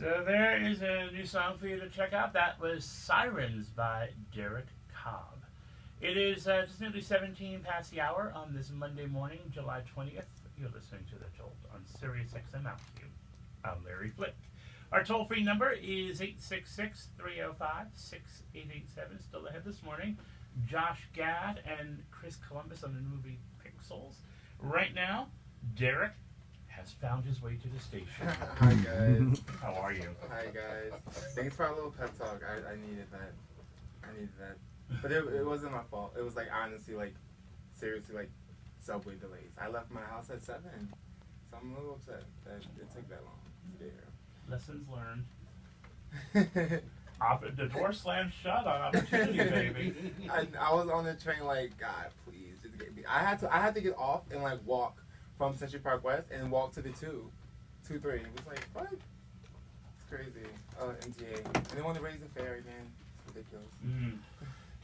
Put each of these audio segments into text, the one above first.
So there is a new song for you to check out. That was Sirens by Derek Cobb. It is just nearly 17 past the hour on this Monday morning, July 20th. You're listening to The Jolt on Sirius Xm Radio. I'm Larry Flick. Our toll-free number is 866-305-6887. Still ahead this morning, Josh Gad and Chris Columbus on the movie Pixels. Right now, Derek has found his way to the station. Hi guys. How are you? Hi guys. Thanks for our little pep talk. I needed that. But it wasn't my fault. It was like honestly like seriously like subway delays. I left my house at 7. So I'm a little upset that it took that long to get here. Lessons learned. The door slammed shut on opportunity, baby. I was on the train like, God, please just get me. I had to get off and like walk from Century Park West and walk to the 2-3. It was like, what? It's crazy. MTA. And they want to raise the fare again. It's ridiculous. Mm.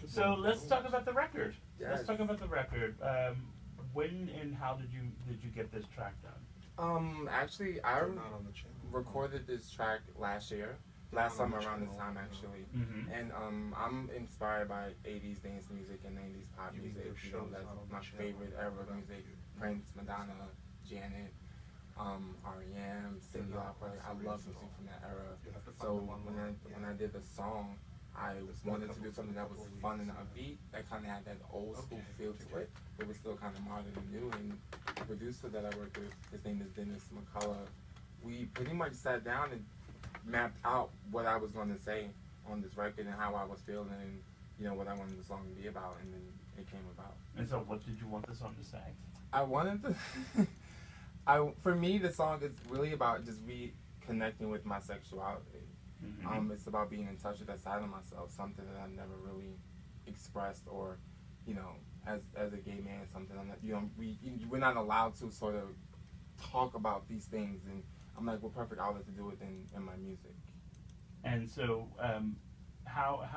So let's talk about the record. Yes. Let's talk about the record. When and how did you get this track done? Actually, I recorded this track last summer around this time actually. Mm-hmm. And I'm inspired by 80s dance music and 90s pop music. You know, that's my favorite era of music. Prince, Madonna, Janet, R.E.M., Cyndi Lauper. I love music from that era. So when I did the song, I wanted to do something that was fun and upbeat, that kind of had that old school feel to it, but was still kind of modern and new. And the producer that I worked with, his name is Dennis McCullough, we pretty much sat down and mapped out what I was going to say on this record and how I was feeling and, you know, what I wanted the song to be about, and then it came about. And so what did you want the song to say? I wanted to... for me, the song is really about just reconnecting with my sexuality. Mm-hmm. It's about being in touch with that side of myself, something that I've never really expressed, or, you know, as a gay man, something I'm not, you know, we're not allowed to sort of talk about these things, and I'm like, what perfect outlet to do it in my music. And so, how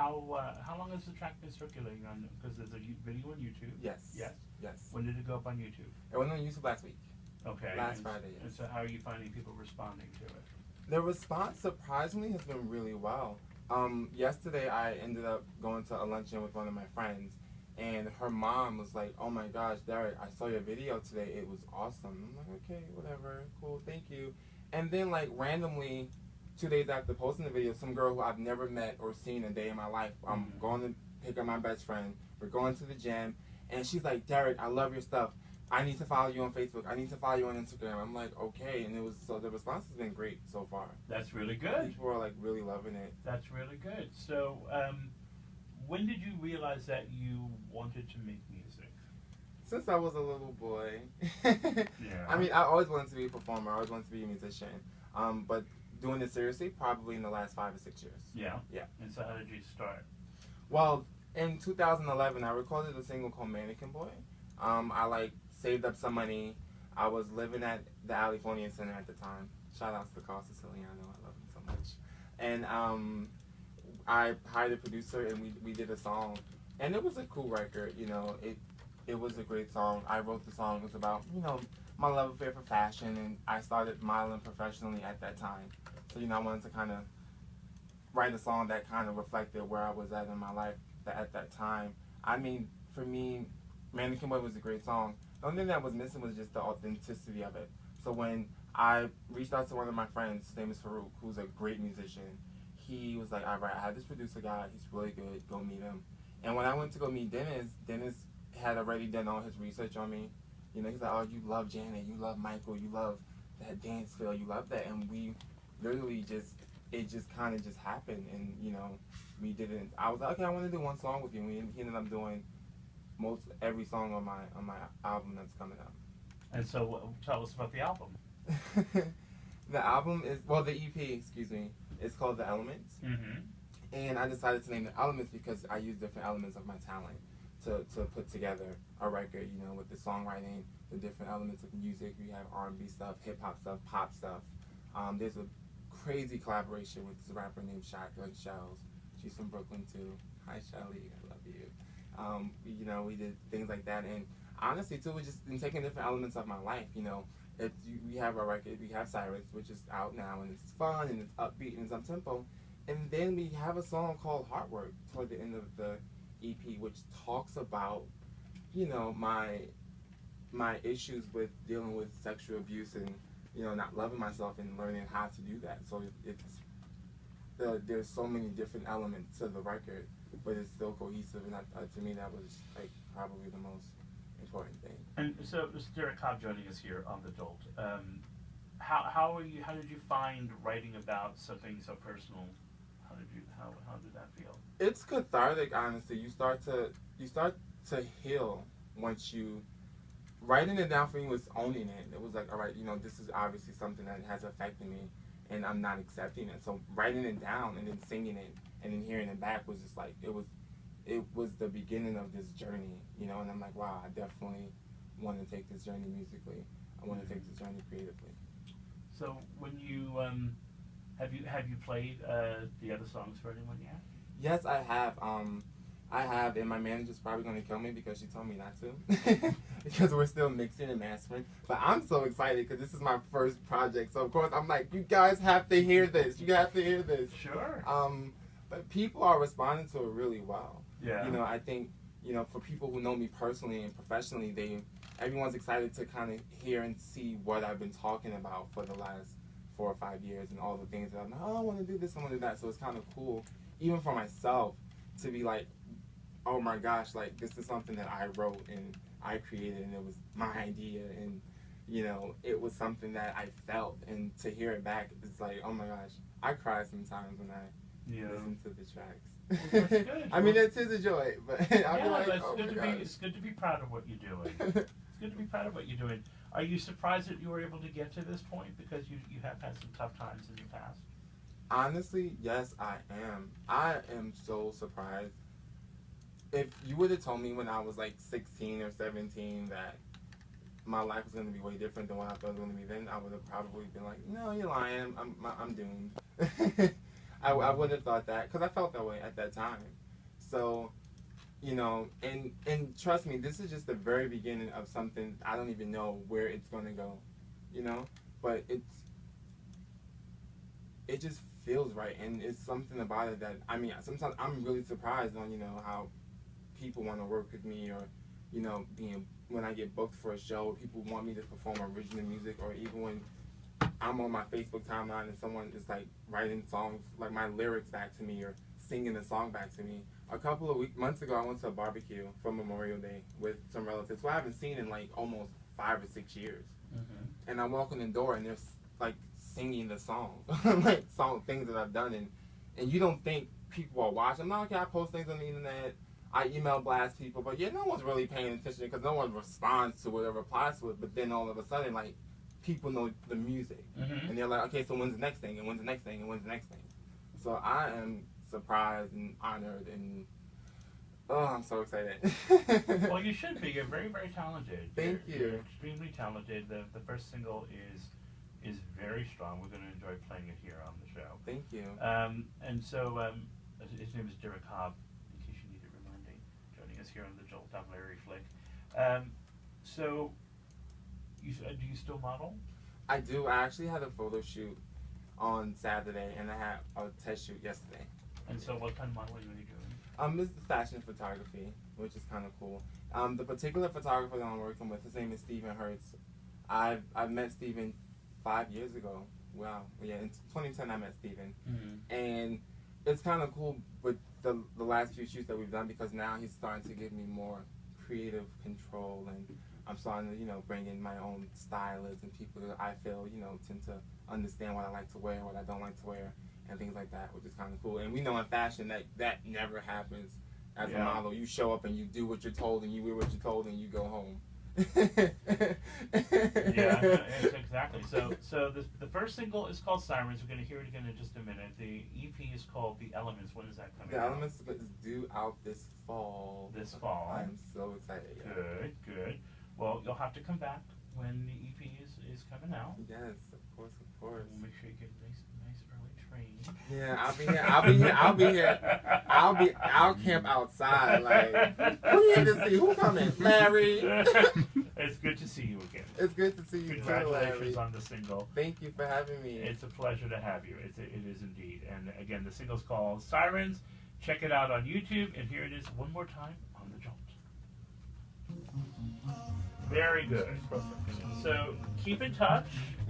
long has the track been circulating on? Because there's a video on YouTube. Yes. Yes. Yes. When did it go up on YouTube? It went on YouTube last week. Okay. Last Friday. Yes. And so, how are you finding people responding to it? The response surprisingly has been really well. Yesterday I ended up going to a luncheon with one of my friends, and her mom was like, "Oh my gosh, Derek, I saw your video today. It was awesome." I'm like, "Okay, whatever, cool, thank you." And then like randomly, 2 days after posting the video, some girl who I've never met or seen a day in my life, I'm going to pick up my best friend. We're going to the gym, and she's like, "Derek, I love your stuff. I need to follow you on Facebook. I need to follow you on Instagram." I'm like, okay, and the response has been great so far. That's really good. People are like really loving it. That's really good. So, when did you realize that you wanted to make music? Since I was a little boy. Yeah. I mean, I always wanted to be a performer. I always wanted to be a musician. But doing it seriously, probably in the last 5 or 6 years. Yeah. Yeah. And so, how did you start? Well, in 2011, I recorded a single called Mannequin Boy. I saved up some money. I was living at the California Center at the time. Shout out to Carl Siciliano, I love him so much. And I hired a producer, and we did a song, and it was a cool record. You know, it was a great song. I wrote the song. It was about, you know, my love affair for fashion, and I started modeling professionally at that time. So, you know, I wanted to kind of write a song that kind of reflected where I was at in my life at that time. I mean, for me, Mannequin Boy was a great song. The only thing that was missing was just the authenticity of it. So when I reached out to one of my friends, his name is Farouk, who's a great musician, he was like, all right, I have this producer guy, he's really good, go meet him. And when I went to go meet Dennis had already done all his research on me. You know, he's like, oh, you love Janet, you love Michael, you love that dance feel, you love that. And we literally it just kind of just happened. And, you know, we didn't, I was like, okay, I want to do one song with you. And he ended up doing every song on my album that's coming out. And so, tell us about the album. The album is, well, the EP, excuse me, it's called The Elements. Mm-hmm. And I decided to name it Elements because I use different elements of my talent to put together a record, you know, with the songwriting, the different elements of music. We have R&B stuff, hip-hop stuff, pop stuff. There's a crazy collaboration with this rapper named Shotgun Shells. She's from Brooklyn, too. Hi, Shelly. I love you. You know, we did things like that. And honestly, too, we just been taking different elements of my life, you know. we have our record, we have Sirens, which is out now, and it's fun and it's upbeat and it's up tempo, and then we have a song called Heart Work toward the end of the EP, which talks about, you know, my issues with dealing with sexual abuse and, you know, not loving myself and learning how to do that. So there's so many different elements to the record, but it's still cohesive, and to me that was like probably the most important thing. And so, Mr. Derek Cobb joining us here on The Jolt. How did you find writing about something so personal? How did that feel? It's cathartic, honestly. You start to heal once you writing it down. For me was owning it. It was like, all right, you know, this is obviously something that has affected me, and I'm not accepting it. So writing it down and then singing it and then hearing it back was just like it was the beginning of this journey, you know. And I'm like, wow, I definitely want to take this journey musically. I want to take this journey creatively. So when you have you played the other songs for anyone yet? Yes, I have. I have, and my manager's probably going to kill me because she told me not to, because we're still mixing and mastering. But I'm so excited because this is my first project. So of course I'm like, you guys have to hear this. You have to hear this. Sure. But people are responding to it really well. Yeah. You know, I think, you know, for people who know me personally and professionally, everyone's excited to kind of hear and see what I've been talking about for the last 4 or 5 years and all the things that I'm like, oh, I want to do this, I want to do that. So it's kind of cool, even for myself, to be like, oh my gosh, like this is something that I wrote and I created, and it was my idea, and you know, it was something that I felt, and to hear it back, it's like, oh my gosh, I cry sometimes when I listen to the tracks. Well, that's good. I mean, it is a joy, but I'll be like, it's oh good my to gosh. it's good to be proud of what you're doing. It's good to be proud of what you're doing. Are you surprised that you were able to get to this point, because you have had some tough times in the past? Honestly, yes, I am. I am so surprised. If you would have told me when I was like 16 or 17 that my life was going to be way different than what I thought it was going to be then, I would have probably been like, no, you're lying. I'm doomed. I wouldn't have thought that, because I felt that way at that time. So, you know, and trust me, this is just the very beginning of something. I don't even know where it's going to go, you know, but it just feels right, and it's something about it that, I mean, sometimes I'm really surprised on, you know, how people want to work with me, or, you know, when I get booked for a show, people want me to perform original music, or even when I'm on my Facebook timeline and someone is like writing songs, like my lyrics back to me, or singing a song back to me. A couple of months ago, I went to a barbecue for Memorial Day with some relatives who I haven't seen in like almost 5 or 6 years. Mm-hmm. And I walk in the door and they're like singing the song, like things that I've done, and you don't think people are watching. I'm like, okay, I post things on the internet, I email blast people, but yeah, no one's really paying attention because no one responds to it or replies to it. But then all of a sudden, like, people know the music, mm-hmm. and they're like, okay, so when's the next thing, and when's the next thing, and when's the next thing? So I am surprised and honored, and oh, I'm so excited. Well, you should be. You're very, very talented. Thank you. You're extremely talented. The first single is very strong. We're going to enjoy playing it here on the show. Thank you. And so his name is Derek Cobb, in case you needed reminding, joining us here on the Jolt Top Larry Flick. So, do you still model? I do. I actually had a photo shoot on Saturday, and I had a test shoot yesterday. And so what kind of modeling are you doing? It's fashion photography, which is kind of cool. The particular photographer that I'm working with, his name is Stephen Hertz. I've met Stephen 5 years ago. Wow. Yeah, in 2010 I met Stephen. Mm-hmm. And it's kind of cool with the last few shoots that we've done, because now he's starting to give me more creative control, and I'm starting to, you know, bring in my own stylists and people that I feel, you know, tend to understand what I like to wear, what I don't like to wear, and things like that, which is kind of cool. And we know in fashion that never happens as a model. You show up and you do what you're told, and you wear what you're told, and you go home. Yeah, exactly. So the first single is called Sirens. We're going to hear it again in just a minute. The EP is called The Elements. When is that coming out? The Elements is due out this fall. This fall. I'm so excited. Good. Well, you'll have to come back when the EP is coming out. Yes, of course. We'll make sure you get a nice early train. Yeah, I'll camp outside. Like, who you here to see? Who coming? Larry. It's good to see you again. It's good to see you too, Congratulations Larry. on the single. Thank you for having me. It's a pleasure to have you. It is indeed. And again, the single's called Sirens. Check it out on YouTube. And here it is one more time on the Jolt. Very good. So keep in touch. Yes.